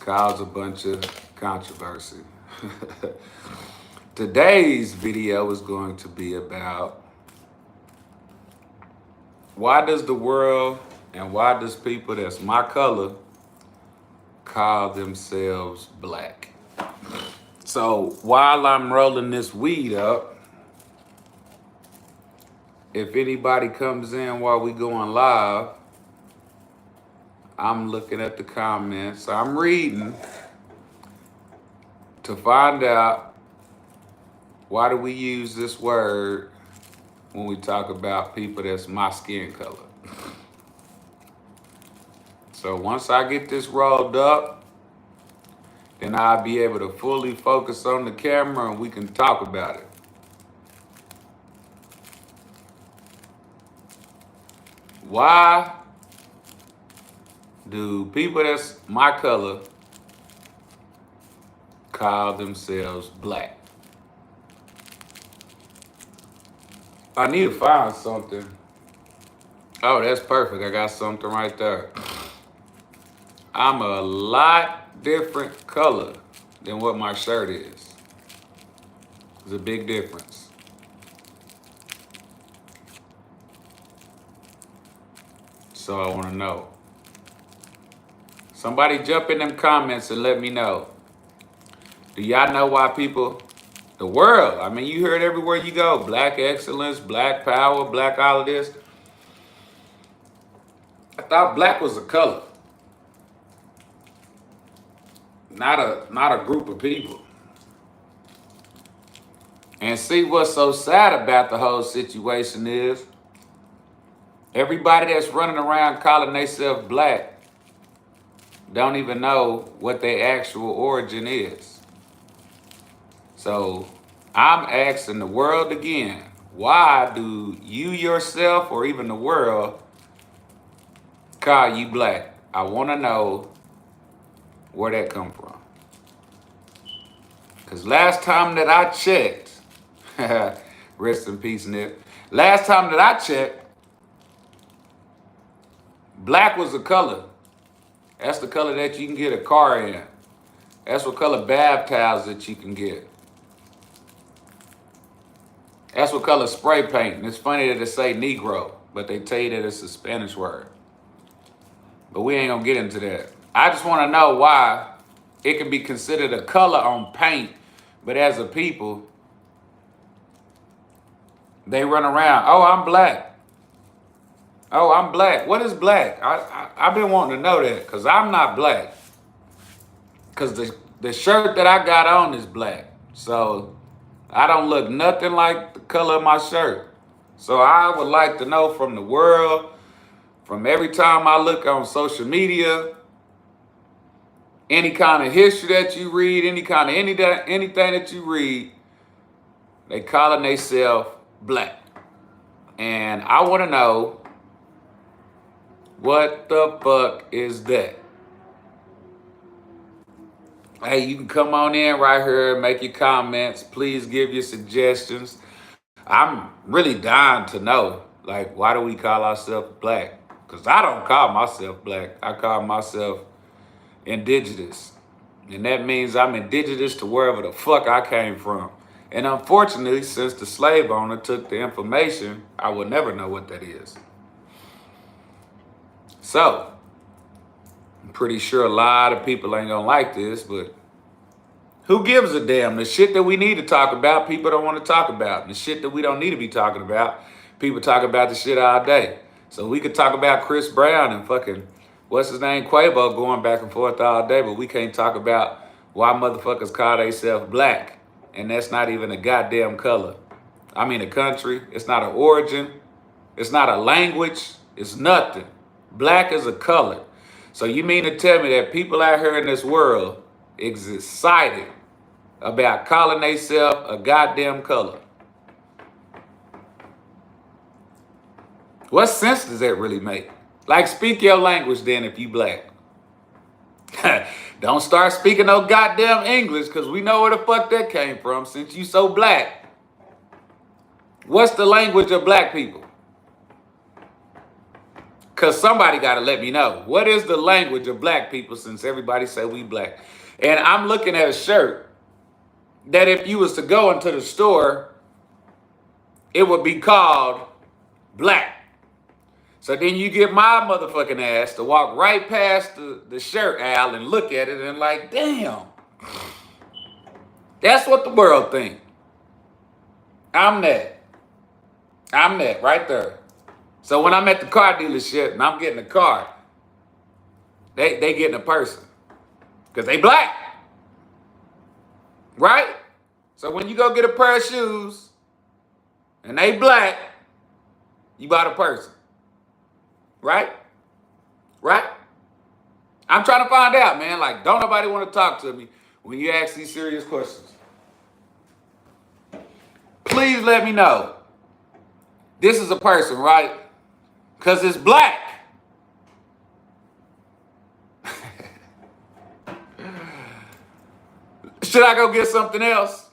cause a bunch of controversy. Today's video is going to be about why does the world and why does people that's my color call themselves black? So while I'm rolling this weed up, if anybody comes in while we going live, I'm looking at the comments, I'm reading to find out why do we use this word when we talk about people that's my skin color. So once I get this rolled up, then I'll be able to fully focus on the camera and we can talk about it. Why do people that's my color call themselves black? I need to find something. Oh, that's perfect. I got something right there. I'm a lot different color than what my shirt is. There's a big difference. So I want to know. Somebody jump in them comments and let me know. Do y'all know why people, the world, I mean, you hear it everywhere you go. Black excellence, black power, black all of this. I thought black was a color, not a group of people. And see what's so sad about the whole situation is everybody that's running around calling themselves black don't even know what their actual origin is. So I'm asking the world again, why do you yourself or even the world call you black? I want to know where that come from. Because last time that I checked, rest in peace, Nip. Last time that I checked, black was a color. That's the color that you can get a car in. That's what color bath towels that you can get. That's what color spray paint. And it's funny that they say Negro, but they tell you that it's a Spanish word. But we ain't gonna get into that. I just wanna know why it can be considered a color on paint, but as a people, they run around, oh, I'm black. Oh, I'm black. What is black? I've been wanting to know that because I'm not black. Because the shirt that I got on is black. So I don't look nothing like the color of my shirt. So I would like to know from the world, from every time I look on social media, any kind of history that you read, any kind of anything that you read, they calling themselves black. And I want to know, what the fuck is that? Hey, you can come on in right here, make your comments. Please give your suggestions. I'm really dying to know, like, why do we call ourselves black? Because I don't call myself black. I call myself indigenous. And that means I'm indigenous to wherever the fuck I came from. And unfortunately, since the slave owner took the information, I will never know what that is. So, I'm pretty sure a lot of people ain't gonna like this, but who gives a damn? The shit that we need to talk about, people don't want to talk about. And the shit that we don't need to be talking about, people talk about the shit all day. So we could talk about Chris Brown and fucking, what's his name, Quavo going back and forth all day, but we can't talk about why motherfuckers call themselves black. And that's not even a goddamn color. I mean a country, it's not an origin, it's not a language, it's nothing. Black is a color. So you mean to tell me that people out here in this world is excited about calling themselves a goddamn color? What sense does that really make? Like, speak your language then if you black. Don't start speaking no goddamn English, because we know where the fuck that came from since you so black. What's the language of black people? Because somebody got to let me know. What is the language of black people since everybody say we black? And I'm looking at a shirt that if you was to go into the store, it would be called black. So then you get my motherfucking ass to walk right past the shirt aisle and look at it and like, damn. That's what the world think. I'm that. I'm that right there. So when I'm at the car dealership and I'm getting a car, they getting a person. Because they black. Right? So when you go get a pair of shoes and they black, you bought a person. Right? Right? I'm trying to find out, man. Like, don't nobody want to talk to me when you ask these serious questions. Please let me know. This is a person, right? Because it's black. Should I go get something else?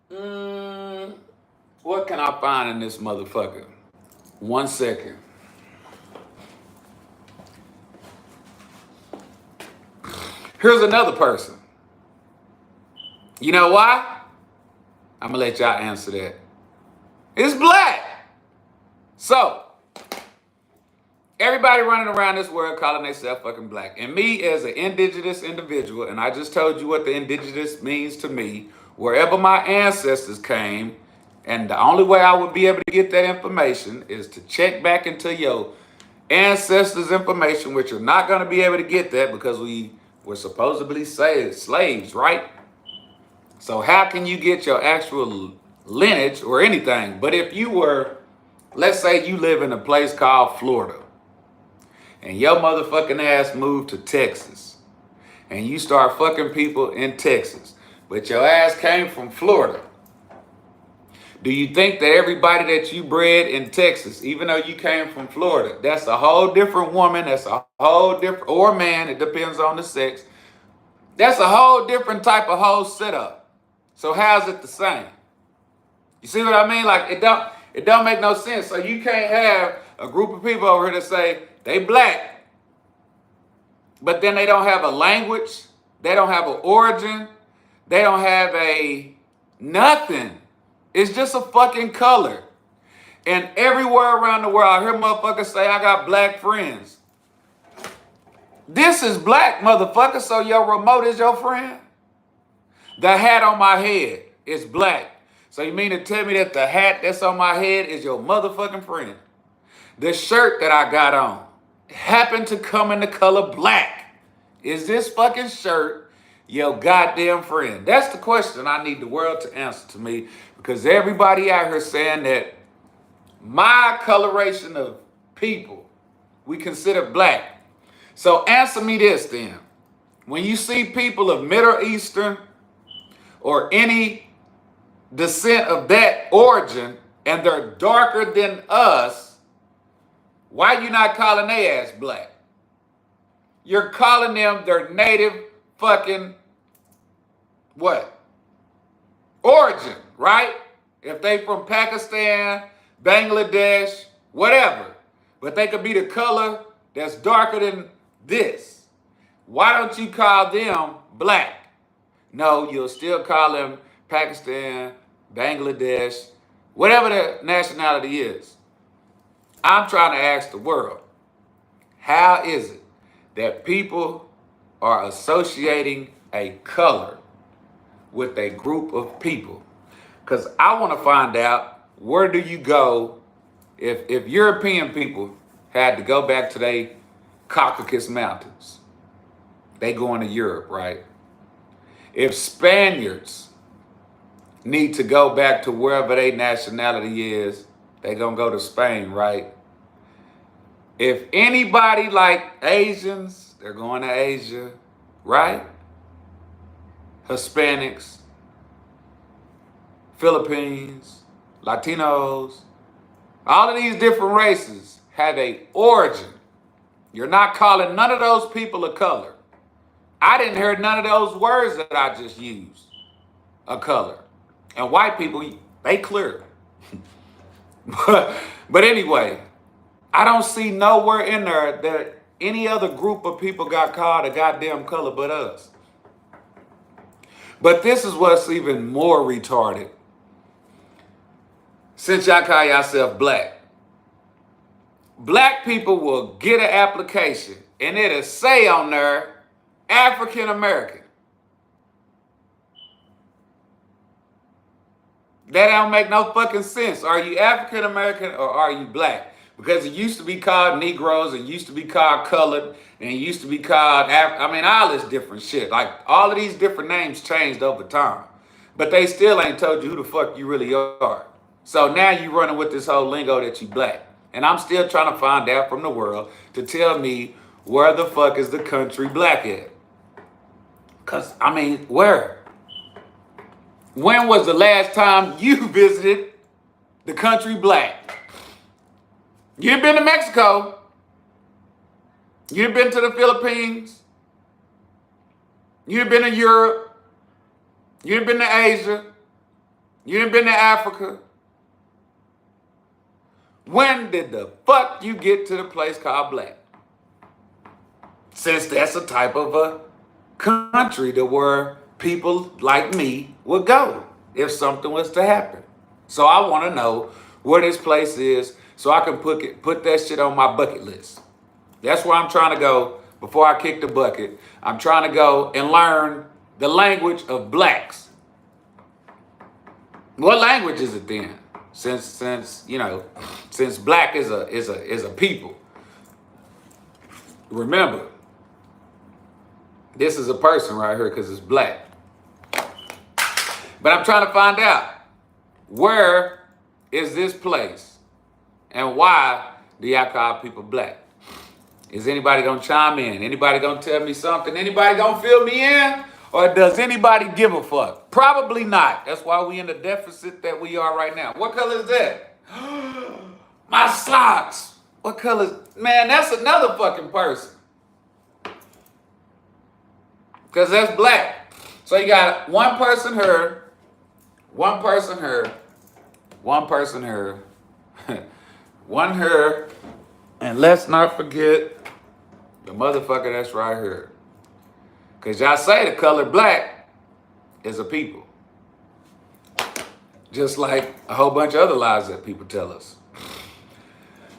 What can I find in this motherfucker? 1 second. Here's another person. You know why? I'm going to let y'all answer that. It's black. So, everybody running around this world calling themselves fucking black. And me as an indigenous individual, and I just told you what the indigenous means to me, wherever my ancestors came, and the only way I would be able to get that information is to check back into your ancestors' information, which you're not going to be able to get that because we were supposedly slaves, right? So how can you get your actual lineage or anything? But if you were, let's say you live in a place called Florida, and your motherfucking ass moved to Texas, and you start fucking people in Texas, but your ass came from Florida, do you think that everybody that you bred in Texas, even though you came from Florida, that's a whole different woman, that's a whole different, or man, it depends on the sex, that's a whole different type of whole setup. So how's it the same? You see what I mean? Like, it don't make no sense. So you can't have a group of people over here that say they black, but then they don't have a language, they don't have an origin, they don't have a nothing. It's just a fucking color. And everywhere around the world, I hear motherfuckers say, I got black friends. This is black, motherfucker, so your remote is your friend? The hat on my head is black. So you mean to tell me that the hat that's on my head is your motherfucking friend? The shirt that I got on happened to come in the color black. Is this fucking shirt your goddamn friend? That's the question I need the world to answer to me, because everybody out here saying that my coloration of people we consider black. So answer me this then. When you see people of Middle Eastern or any descent of that origin and they're darker than us, why you not calling their ass black? You're calling them their native fucking what? Origin, right? If they from Pakistan, Bangladesh, whatever. But they could be the color that's darker than this. Why don't you call them black? No, you'll still call them Pakistan, Bangladesh, whatever the nationality is. I'm trying to ask the world, how is it that people are associating a color with a group of people? Because I want to find out, where do you go if European people had to go back to their Caucasus Mountains? They going to Europe, right? If Spaniards need to go back to wherever their nationality is, they gonna go to Spain, right? If anybody like Asians, they're going to Asia, right? Hispanics, Philippines, Latinos, all of these different races have a origin. You're not calling none of those people a color. I didn't hear none of those words that I just used, a color. And white people, they clear. But anyway, I don't see nowhere in there that any other group of people got called a goddamn color but us. But this is what's even more retarded. Since y'all call yourself black, black people will get an application and it'll say on there, African American. That don't make no fucking sense. Are you African American or are you black? Because it used to be called Negroes, it used to be called colored, and it used to be called, all this different shit. Like, all of these different names changed over time. But they still ain't told you who the fuck you really are. So now you running with this whole lingo that you black. And I'm still trying to find out from the world to tell me where the fuck is the country black at? Because, where? When was the last time you visited the country black? You ain't been to Mexico. You ain't been to the Philippines. You ain't been to Europe. You ain't been to Asia. You ain't been to Africa. When did the fuck you get to the place called black? Since that's a type of a country to where people like me would go if something was to happen. So I want to know where this place is so I can put that shit on my bucket list. That's where I'm trying to go before I kick the bucket. I'm trying to go and learn the language of blacks. What language is it then? Since black is a people. Remember, this is a person right here because it's black. But I'm trying to find out, where is this place? And why do y'all call people black? Is anybody gonna chime in? Anybody gonna tell me something? Anybody gonna fill me in? Or does anybody give a fuck? Probably not. That's why we in the deficit that we are right now. What color is that? My socks. What color is, man, that's another fucking person. Because that's black. So you got one person here, one person here, one person here, one here, and let's not forget the motherfucker that's right here. Because y'all say the color black is a people. Just like a whole bunch of other lies that people tell us.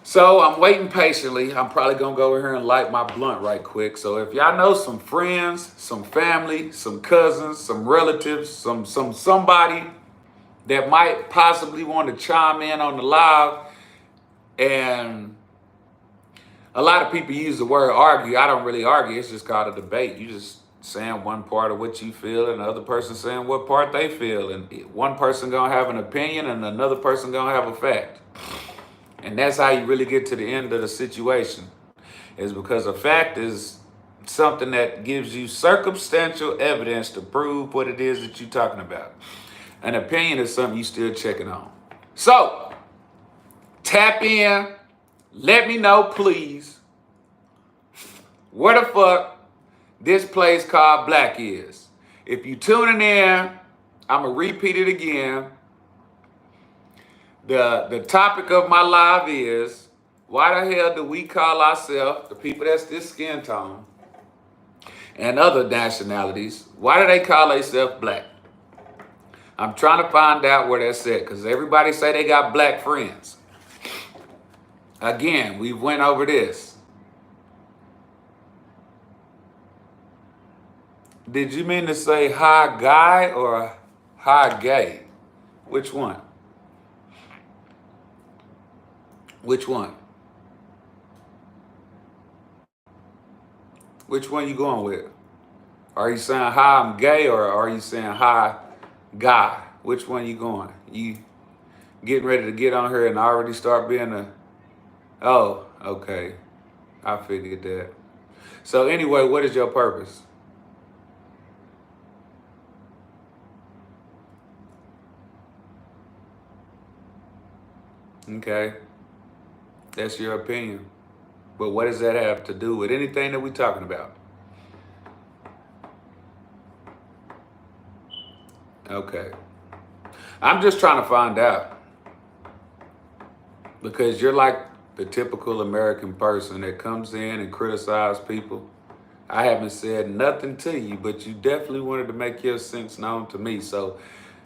So I'm waiting patiently. I'm probably going to go over here and light my blunt right quick. So if y'all know some friends, some family, some cousins, some relatives, somebody that might possibly want to chime in on the live, and a lot of people use the word argue. I don't really argue. It's just called a debate. You just saying one part of what you feel and the other person saying what part they feel. And one person going to have an opinion and another person going to have a fact. And that's how you really get to the end of the situation, is because a fact is something that gives you circumstantial evidence to prove what it is that you're talking about. An opinion is something you still checking on. So, tap in. Let me know, please, where the fuck this place called black is. If you tuning in, I'm going to repeat it again. The topic of my live is, why the hell do we call ourselves, the people that's this skin tone, and other nationalities, why do they call themselves black? I'm trying to find out where that's at, because everybody say they got black friends. Again, we went over this. Did you mean to say hi guy or hi gay? Which one? Which one? Which one you going with? Are you saying hi I'm gay or are you saying hi guy? Which one you going? You getting ready to get on here and already start being a... Oh, okay. I figured that. So anyway, what is your purpose? Okay. That's your opinion. But what does that have to do with anything that we're talking about? Okay. I'm just trying to find out. Because you're like the typical American person that comes in and criticizes people. I haven't said nothing to you, but you definitely wanted to make your sense known to me. So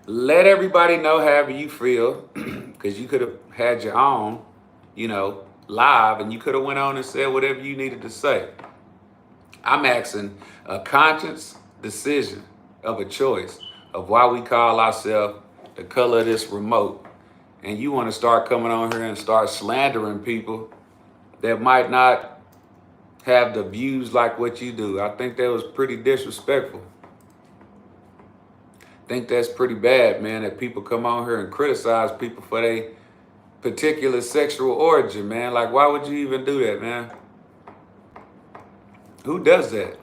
let everybody know however you feel, because you could have had your own, live, and you could have went on and said whatever you needed to say. I'm asking a conscious decision of a choice of why we call ourselves the color of this remote. And you want to start coming on here and start slandering people that might not have the views like what you do. I think that was pretty disrespectful. I think that's pretty bad, man, that people come on here and criticize people for their particular sexual origin, man. Like, why would you even do that, man? Who does that?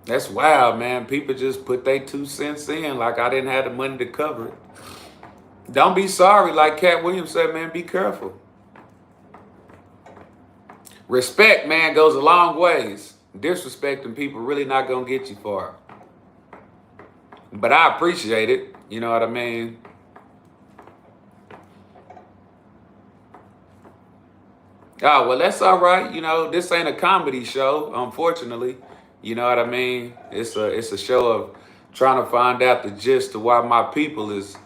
That's wild, man. People just put their 2 cents in like I didn't have the money to cover it. Don't be sorry, like Cat Williams said, man, be careful. Respect, man, goes a long ways. Disrespecting people really not going to get you far. But I appreciate it. You know what I mean? Oh, well, that's all right. This ain't a comedy show, unfortunately. You know what I mean? It's a show of trying to find out the gist of why my people is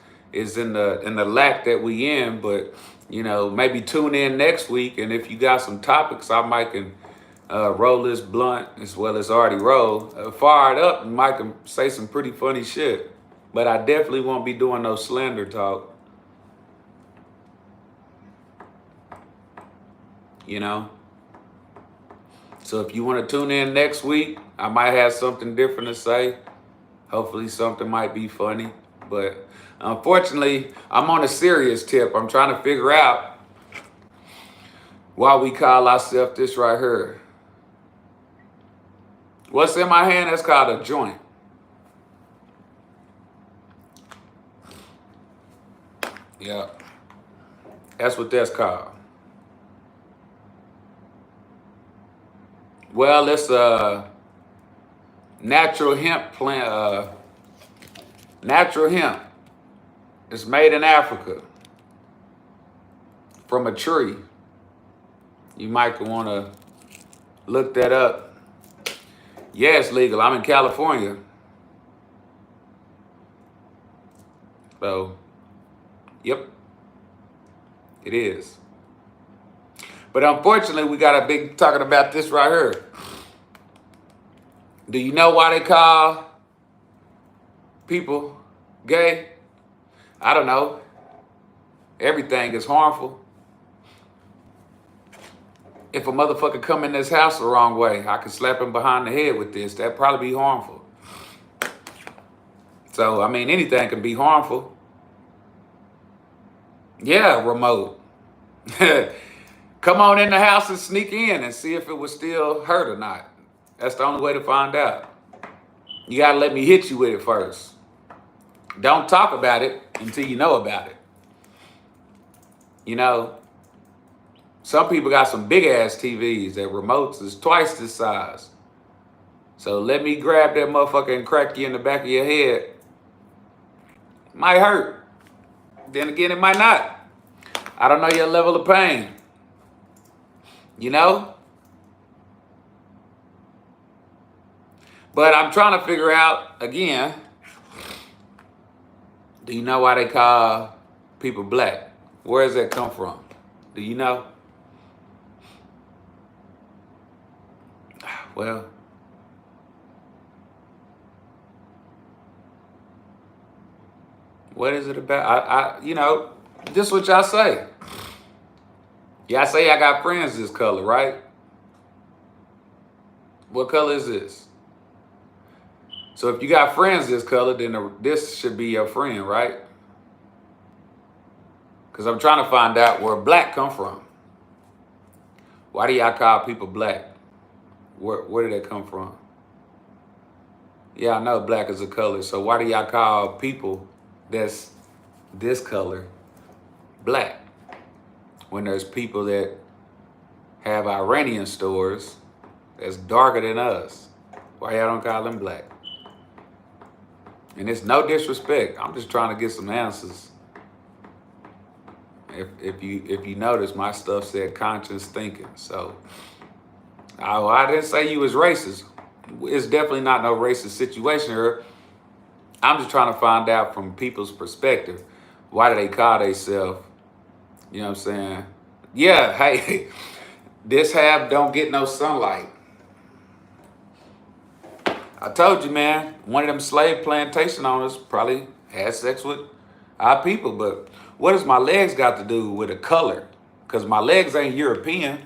in the lack that we in. But, maybe tune in next week. And if you got some topics, I might can roll this blunt as well as already roll. Fire it up and Mike can say some pretty funny shit. But I definitely won't be doing no slander talk. So if you want to tune in next week, I might have something different to say. Hopefully something might be funny. But unfortunately, I'm on a serious tip. I'm trying to figure out why we call ourselves this right here. What's in my hand? That's called a joint. Yeah. That's what that's called. Well, it's a natural hemp plant. Natural hemp. It's made in Africa from a tree. You might want to look that up. Yeah, it's legal. I'm in California. So, yep, it is. But unfortunately, we got to be talking about this right here. Do you know why they call people gay? I don't know. Everything is harmful. If a motherfucker come in this house the wrong way, I could slap him behind the head with this. That'd probably be harmful. So, anything can be harmful. Yeah, remote. Come on in the house and sneak in and see if it was still hurt or not. That's the only way to find out. You got to let me hit you with it first. Don't talk about it until you know about it. Some people got some big ass TVs that remotes is twice this size. So let me grab that motherfucker and crack you in the back of your head. Might hurt. Then again, it might not. I don't know your level of pain. But I'm trying to figure out, again, do you know why they call people black? Where does that come from? Do you know? Well, what is it about? This is what y'all say. Y'all say I got friends this color, right? What color is this? So if you got friends this color, then this should be your friend, right? Because I'm trying to find out where black come from. Why do y'all call people black? Where did that come from? Yeah, I know black is a color. So why do y'all call people that's this color black? When there's people that have Iranian stores that's darker than us. Why y'all don't call them black? And it's no disrespect. I'm just trying to get some answers. If you notice, my stuff said conscious thinking. So I didn't say you was racist. It's definitely not no racist situation here. I'm just trying to find out from people's perspective, why do they call themselves, you know what I'm saying? Yeah, hey, this half don't get no sunlight. I told you, man, one of them slave plantation owners probably had sex with our people, but what does my legs got to do with a color? Because my legs ain't European,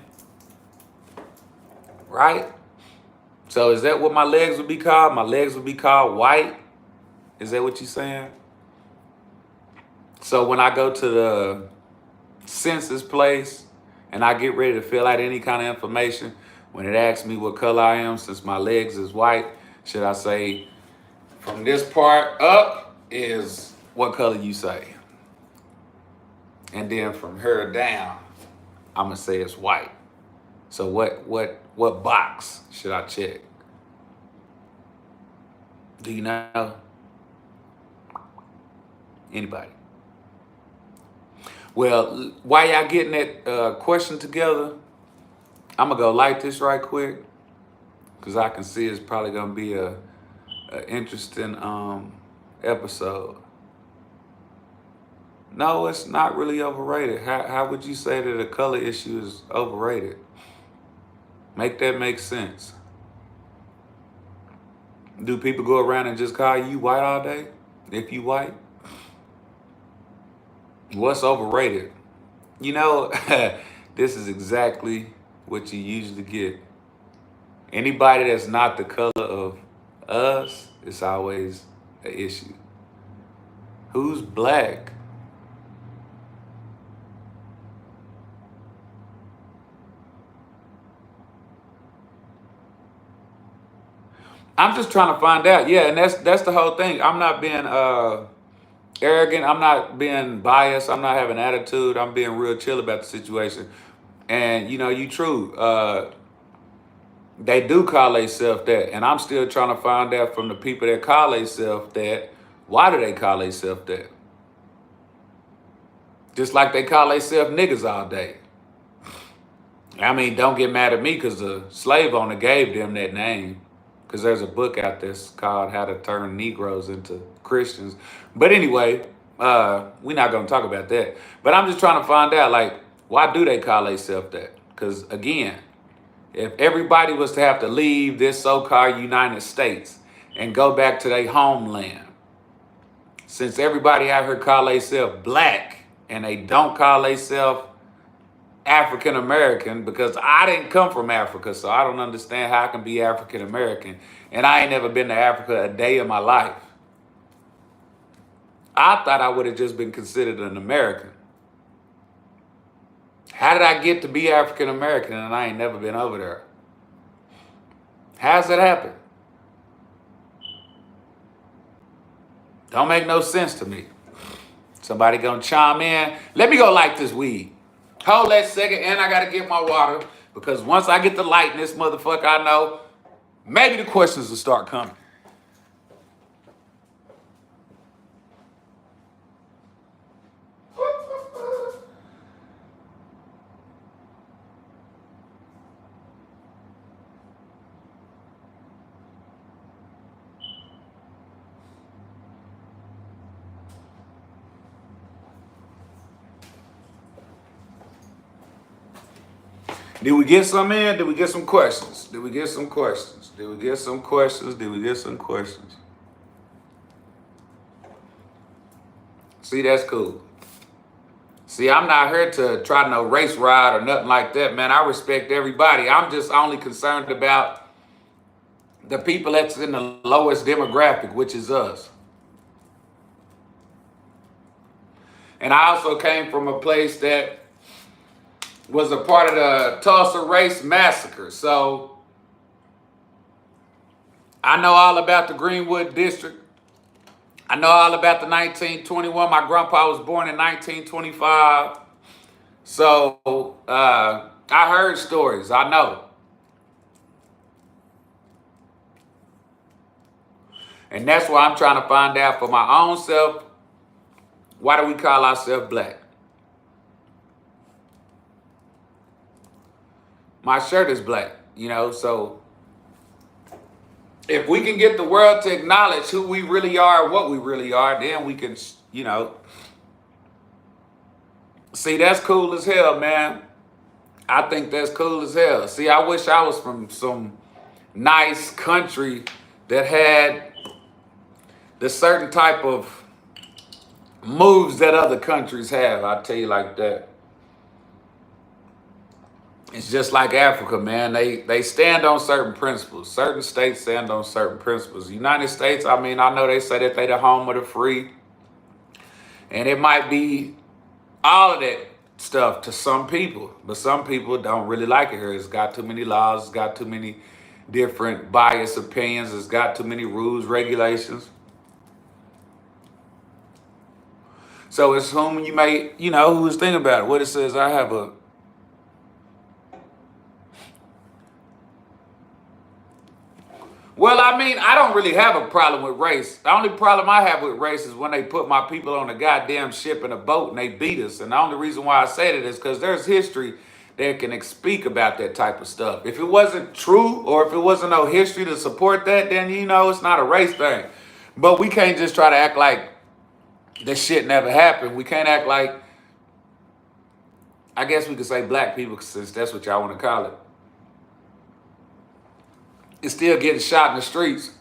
right? So is that what my legs would be called? My legs would be called white? Is that what you're saying? So when I go to the census place and I get ready to fill out any kind of information, when it asks me what color I am, since my legs is white, should I say from this part up is what color you say? And then from here down, I'm gonna say it's white. So what box should I check? Do you know? Anybody? Well, while y'all getting that question together, I'm gonna go light this right quick because I can see it's probably gonna be a interesting episode. No, it's not really overrated. How would you say that a color issue is overrated? Make that make sense. Do people go around and just call you white all day if you white? What's overrated? You know, this is exactly what you usually get. Anybody that's not the color of us, it's always an issue. Who's black? I'm just trying to find out. Yeah, and that's the whole thing. I'm not being arrogant. I'm not being biased. I'm not having attitude. I'm being real chill about the situation. And you know, you true. They do call themselves that, and I'm still trying to find out from the people that call themselves that. Why do they call themselves that? Just like they call themselves niggas all day. I mean, don't get mad at me because the slave owner gave them that name. Because there's a book out there called How to Turn Negroes into Christians. But anyway, we're not going to talk about that. But I'm just trying to find out, like, why do they call themselves that? Because, again, if everybody was to have to leave this so-called United States and go back to their homeland, since everybody out here call themselves black and they don't call themselves African American, because I didn't come from Africa, so I don't understand how I can be African American. And I ain't never been to Africa a day in my life. I thought I would have just been considered an American. How did I get to be African American and I ain't never been over there? How's that happen? Don't make no sense to me. Somebody gonna chime in. Let me go light this weed. Hold that second, and I gotta get my water, because once I get the light in this motherfucker, I know maybe the questions will start coming. Did we get some in? Did we get some questions? Did we get some questions? Did we get some questions? Did we get some questions? See, that's cool. See, I'm not here to try no race ride or nothing like that, man. I respect everybody. I'm just only concerned about the people that's in the lowest demographic, which is us. And I also came from a place that was a part of the Tulsa Race Massacre. So I know all about the Greenwood District. I know all about the 1921. My grandpa was born in 1925. So I heard stories. I know. And that's why I'm trying to find out for my own self, why do we call ourselves black? My shirt is black, you know. So if we can get the world to acknowledge who we really are, what we really are, then we can, you know, see, that's cool as hell, man. I think that's cool as hell. See, I wish I was from some nice country that had the certain type of moves that other countries have. I'll tell you like that. It's just like Africa, man. They stand on certain principles. Certain states stand on certain principles. The United States, I mean, I know they say that they the home of the free. And it might be all of that stuff to some people, but some people don't really like it here. It's got too many laws, it's got too many different biased opinions, it's got too many rules, regulations. So it's whom you may, you know, who's thinking about it. What it says, I have a well, I mean, I don't really have a problem with race. The only problem I have with race is when they put my people on a goddamn ship in a boat and they beat us. And the only reason why I say that is because there's history that can speak about that type of stuff. If it wasn't true or if it wasn't no history to support that, then, you know, it's not a race thing. But we can't just try to act like this shit never happened. We can't act like, I guess we could say black people, since that's what y'all want to call it. It's still getting shot in the streets.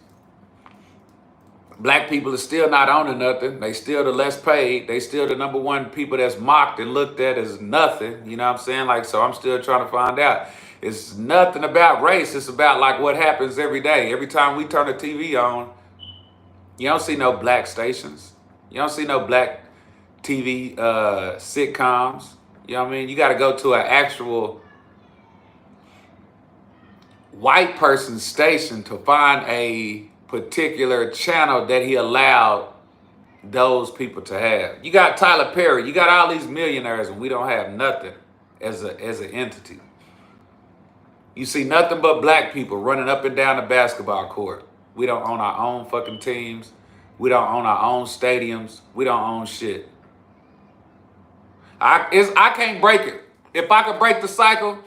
Black people are still not owning nothing. They still the less paid. They still the number one people that's mocked and looked at as nothing. You know what I'm saying? Like, so I'm still trying to find out. It's nothing about race. It's about like what happens every day. Every time we turn the TV on, you don't see no black stations. You don't see no black TV sitcoms. You know what I mean? You got to go to an actual white person's station to find a particular channel that he allowed those people to have. You got Tyler Perry, you got all these millionaires, and we don't have nothing as an entity. You see nothing but black people running up and down the basketball court. We don't own our own fucking teams. We don't own our own stadiums. We don't own shit. I can't break it. If I could break the cycle,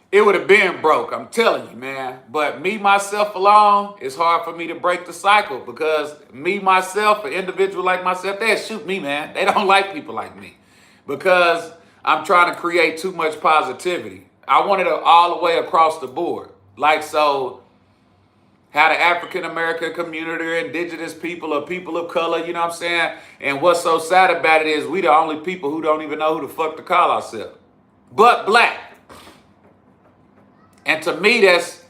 it would have been broke, I'm telling you, man. But me, myself alone, it's hard for me to break the cycle because me, myself, an individual like myself, they'll shoot me, man. They don't like people like me because I'm trying to create too much positivity. I want it all the way across the board. Like, so how the African-American community, indigenous people, or people of color, you know what I'm saying? And what's so sad about it is we the only people who don't even know who the fuck to call ourselves. But black. And to me, that's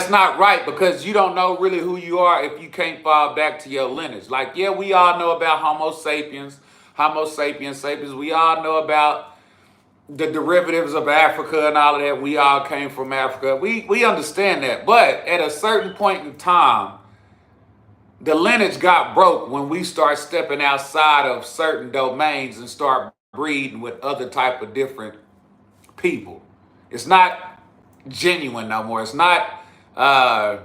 not right because you don't know really who you are if you can't fall back to your lineage. Like, yeah, we all know about Homo sapiens, sapiens. We all know about the derivatives of Africa and all of that. We all came from Africa. We understand that. But at a certain point in time, the lineage got broke when we start stepping outside of certain domains and start breeding with other type of different people. It's not genuine no more. It's not the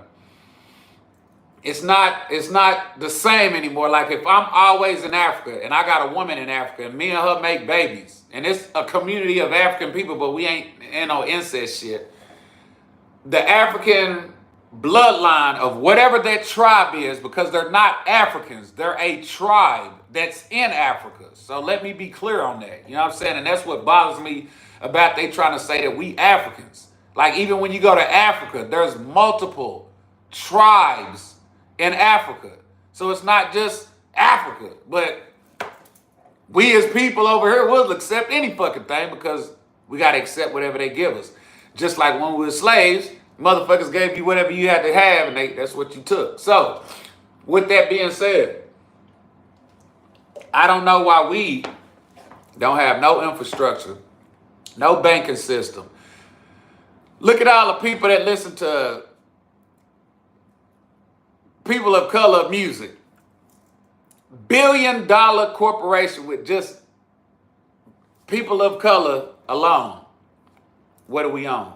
same anymore. Like if I'm always in Africa and I got a woman in Africa and me and her make babies and it's a community of African people, but we ain't in no incest shit. The African bloodline of whatever that tribe is, because they're not Africans, they're a tribe that's in Africa. So let me be clear on that. You know what I'm saying? And that's what bothers me about they trying to say that we Africans. Like even when you go to Africa, there's multiple tribes in Africa. So it's not just Africa, but we as people over here will accept any fucking thing because we got to accept whatever they give us. Just like when we were slaves, motherfuckers gave you whatever you had to have and that's what you took. So with that being said, I don't know why we don't have no infrastructure, no banking system. Look at all the people that listen to people of color music. $1 billion corporation with just people of color alone. What do we own?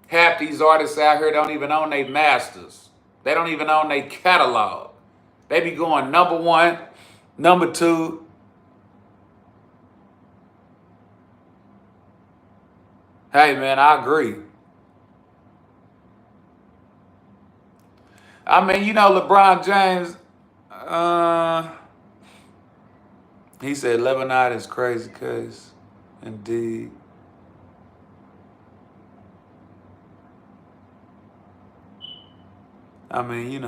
Half these artists out here don't even own their masters. They don't even own their catalog. They be going number one, number two. Hey, man, I agree. I mean, LeBron James, uh, he said Lebanon is crazy case. Indeed. I mean,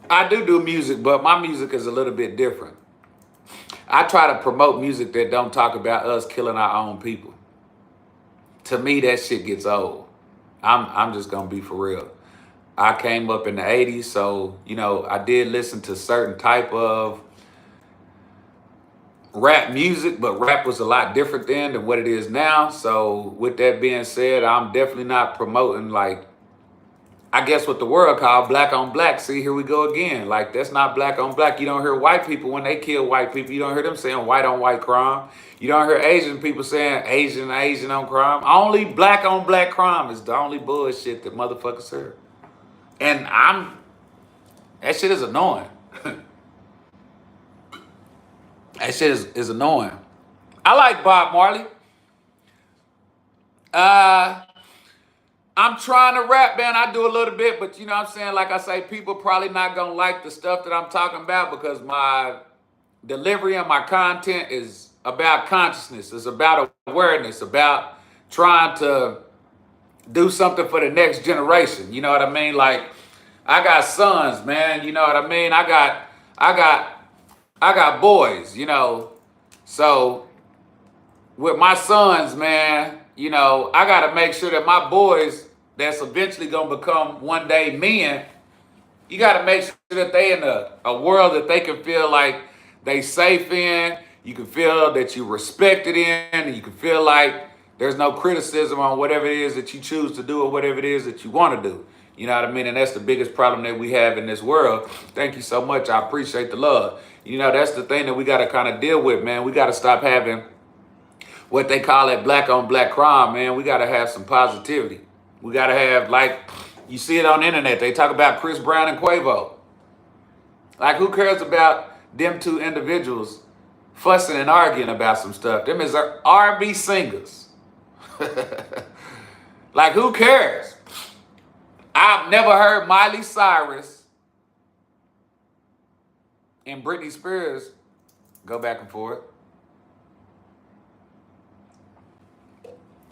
I do music, but my music is a little bit different. I try to promote music that don't talk about us killing our own people. To me, that shit gets old. I'm just gonna be for real. I came up in the 80s, so I did listen to certain type of rap music, but rap was a lot different then than what it is now. So with that being said, I'm definitely not promoting, like, I guess what the world call black on black. See, here we go again. Like, that's not black on black. You don't hear white people when they kill white people. You don't hear them saying white on white crime. You don't hear Asian people saying Asian on crime. Only black on black crime is the only bullshit that motherfuckers hear. And that shit is annoying. That shit is annoying. I like Bob Marley. Uh, I'm trying to rap, man. I do a little bit, but you know what I'm saying? Like I say, people probably not gonna like the stuff that I'm talking about because my delivery and my content is about consciousness. It's about awareness, about trying to do something for the next generation. You know what I mean? Like, I got sons, man. You know what I mean? I got boys, So with my sons, man, I gotta make sure that my boys that's eventually gonna become one day men, you gotta make sure that they in a world that they can feel like they safe in, you can feel that you respected in, and you can feel like there's no criticism on whatever it is that you choose to do or whatever it is that you want to do. You know what I mean? And that's the biggest problem that we have in this world. Thank you so much. I appreciate the love. That's the thing that we got to kind of deal with, man. We got to stop having what they call it black on black crime, man. We got to have some positivity. We got to have, like, you see it on the internet. They talk about Chris Brown and Quavo. Like, who cares about them two individuals fussing and arguing about some stuff? Them is R&B singers. Like, who cares? I've never heard Miley Cyrus and Britney Spears go back and forth.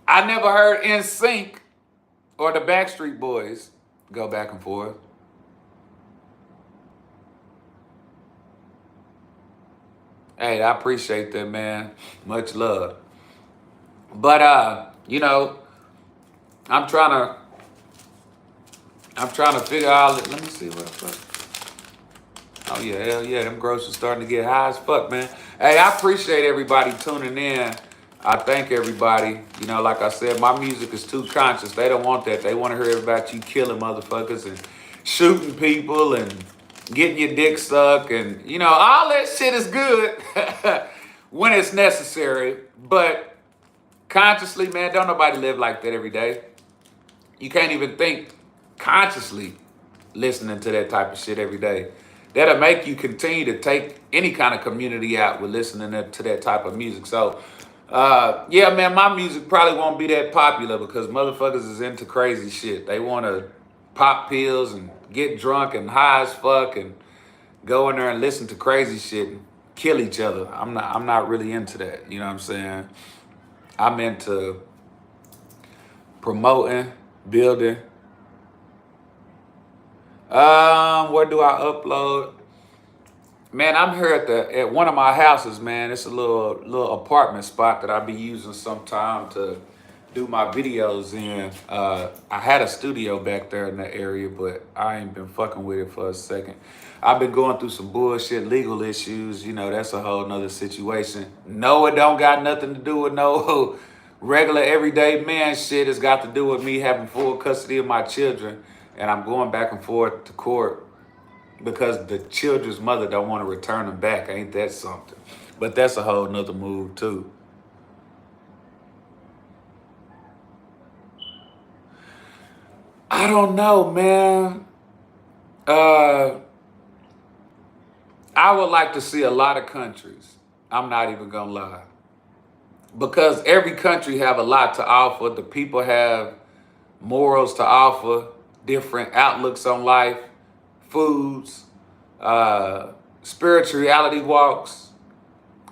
I never heard NSYNC or the Backstreet Boys go back and forth. Hey, I appreciate that, man. Much love. But I'm trying to figure out. Let me see what the fuck. Oh yeah, hell yeah, them groceries starting to get high as fuck, man. Hey, I appreciate everybody tuning in. I thank everybody. Like I said, my music is too conscious. They don't want that. They want to hear about you killing motherfuckers and shooting people and getting your dick sucked, and all that shit is good when it's necessary. But consciously, man, don't nobody live like that every day. You can't even think consciously listening to that type of shit every day. That'll make you continue to take any kind of community out with listening to that type of music. So, yeah, man, my music probably won't be that popular because motherfuckers is into crazy shit. They want to pop pills and get drunk and high as fuck and go in there and listen to crazy shit and kill each other. I'm not really into that. You know what I'm saying? I'm into promoting, building. Where do I upload? Man, I'm here at one of my houses, man. It's a little apartment spot that I be using sometime to do my videos in. I had a studio back there in that area, but I ain't been fucking with it for a second. I've been going through some bullshit legal issues. That's a whole nother situation. No, it don't got nothing to do with no regular everyday man shit. It's got to do with me having full custody of my children, and I'm going back and forth to court because the children's mother don't want to return them back. Ain't that something? But that's a whole nother move too. I don't know, man. I would like to see a lot of countries. I'm not even gonna lie. because every country have a lot to offer. The people have morals to offer, different outlooks on life, foods, spirituality walks,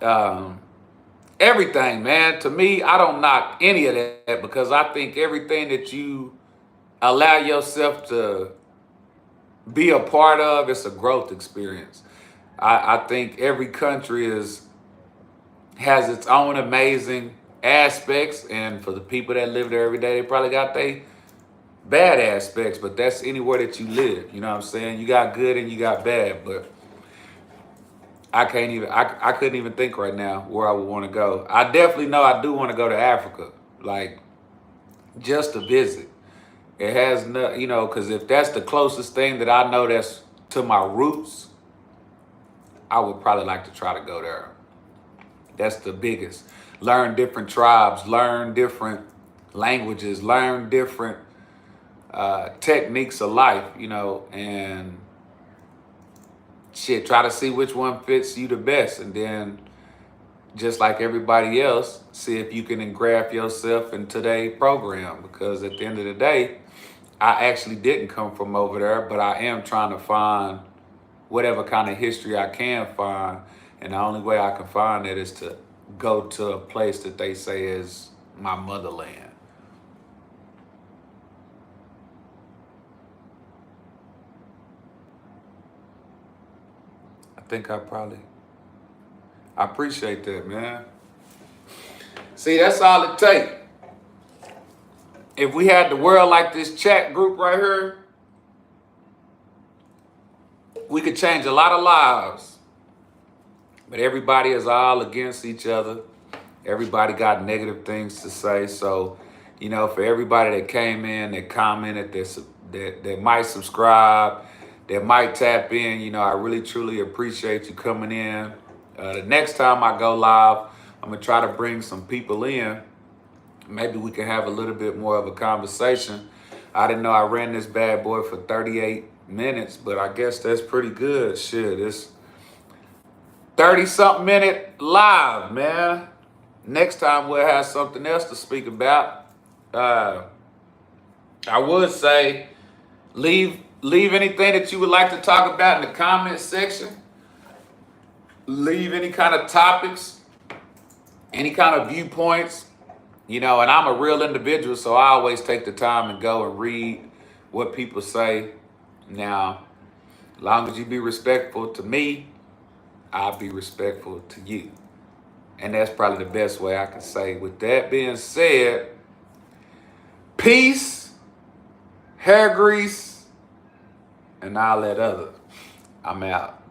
um, everything, man. To me, I don't knock any of that because I think everything that you allow yourself to be a part of, it's a growth experience. I think every country has its own amazing aspects, and for the people that live there every day, they probably got their bad aspects, but that's anywhere that you live. You know what I'm saying? You got good and you got bad, but I couldn't even think right now where I would want to go. I definitely know I do want to go to Africa, like just to visit. It has no, you know, because if that's the closest thing that I know that's to my roots, I would probably like to try to go there. That's the biggest. Learn different tribes, learn different languages, learn different techniques of life, you know, and shit, try to see which one fits you the best. And then, just like everybody else, see if you can engraft yourself into their program. Because at the end of the day, I actually didn't come from over there, but I am trying to find whatever kind of history I can find. And the only way I can find it is to go to a place that they say is my motherland. I think I appreciate that, man. See, that's all it takes. If we had the world like this chat group right here, we could change a lot of lives. But everybody is all against each other. Everybody got negative things to say. So, you know, for everybody that came in, that commented, that might subscribe, that might tap in, you know, I really, truly appreciate you coming in. The next time I go live, I'm going to try to bring some people in. Maybe we can have a little bit more of a conversation. I didn't know I ran this bad boy for 38 minutes, but I guess that's pretty good. Shit, it's 30-something minute live, man. Next time we'll have something else to speak about. I would say leave anything that you would like to talk about in the comment section. Leave any kind of topics, any kind of viewpoints. You know, and I'm a real individual, so I always take the time and go and read what people say. Now, as long as you be respectful to me, I'll be respectful to you. And that's probably the best way I can say. With that being said, peace, hair grease, and all that other. I'm out.